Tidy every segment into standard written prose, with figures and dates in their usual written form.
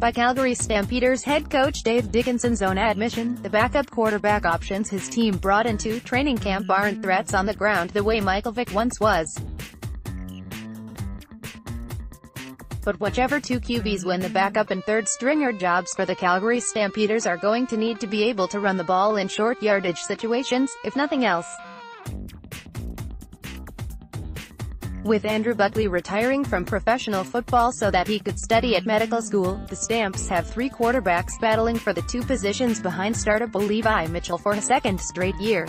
By Calgary Stampeders head coach Dave Dickinson's own admission, the backup quarterback options his team brought into training camp aren't threats on the ground the way Michael Vick once was. But whichever two QBs win the backup and third-stringer jobs for the Calgary Stampeders are going to need to be able to run the ball in short yardage situations, if nothing else. With Andrew Buckley retiring from professional football so that he could study at medical school, the Stamps have three quarterbacks battling for the two positions behind starter Levi Mitchell for a second straight year.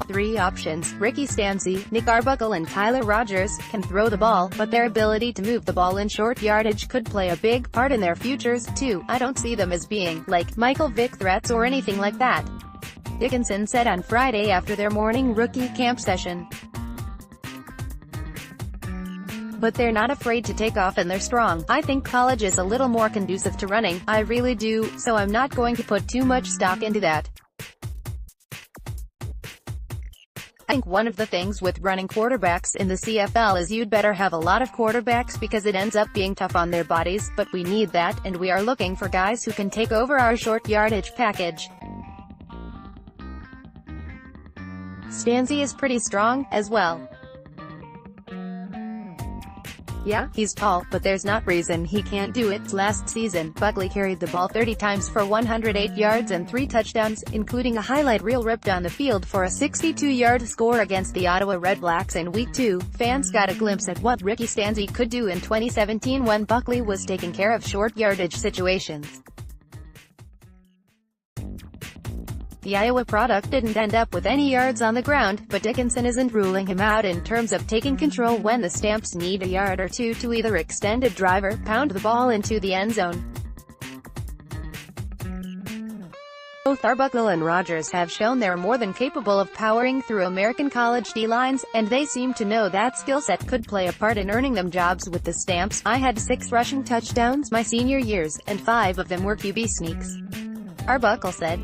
Three options, Ricky Stanzi, Nick Arbuckle and Tyler Rogers, can throw the ball, but their ability to move the ball in short yardage could play a big part in their futures, too. I don't see them as being, like, Michael Vick threats or anything like that, Dickenson said on Friday after their morning rookie camp session. But they're not afraid to take off and they're strong. I think college is a little more conducive to running, I really do, so I'm not going to put too much stock into that. I think one of the things with running quarterbacks in the CFL is you'd better have a lot of quarterbacks because it ends up being tough on their bodies, but we need that, and we are looking for guys who can take over our short yardage package. Stanzi is pretty strong, as well. Yeah, he's tall, but there's not reason he can't do it. Last season, Buckley carried the ball 30 times for 108 yards and 3 touchdowns, including a highlight reel ripped on the field for a 62-yard score against the Ottawa Redblacks in Week 2. Fans got a glimpse at what Ricky Stanzi could do in 2017 when Buckley was taking care of short yardage situations. The Iowa product didn't end up with any yards on the ground, but Dickinson isn't ruling him out in terms of taking control when the Stamps need a yard or two to either extend a drive or pound the ball into the end zone. Both Arbuckle and Rogers have shown they're more than capable of powering through American college D-lines, and they seem to know that skill set could play a part in earning them jobs with the Stamps. I had 6 rushing touchdowns my senior years, and 5 of them were QB sneaks, Arbuckle said.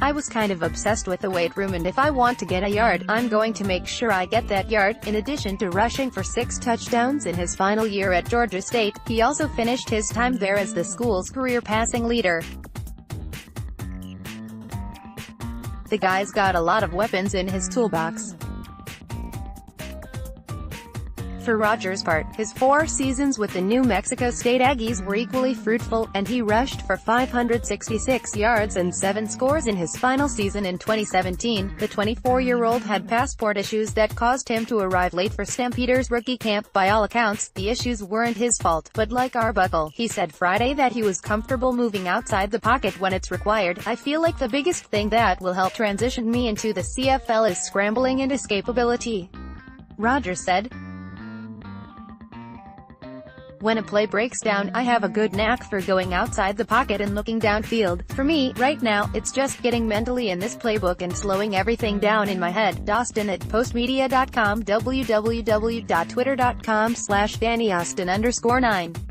I was kind of obsessed with the weight room, and if I want to get a yard, I'm going to make sure I get that yard. In addition to rushing for 6 touchdowns in his final year at Georgia State, he also finished his time there as the school's career passing leader. The guy's got a lot of weapons in his toolbox. For Rogers' part, his 4 seasons with the New Mexico State Aggies were equally fruitful, and he rushed for 566 yards and 7 scores in his final season in 2017. The 24-year-old had passport issues that caused him to arrive late for Stampeders rookie camp. By all accounts, the issues weren't his fault, but like Arbuckle, he said Friday that he was comfortable moving outside the pocket when it's required. I feel like the biggest thing that will help transition me into the CFL is scrambling and escapability, Rogers said. When a play breaks down, I have a good knack for going outside the pocket and looking downfield. For me, right now, it's just getting mentally in this playbook and slowing everything down in my head. Austin at postmedia.com, www.twitter.com/DannyAustin_9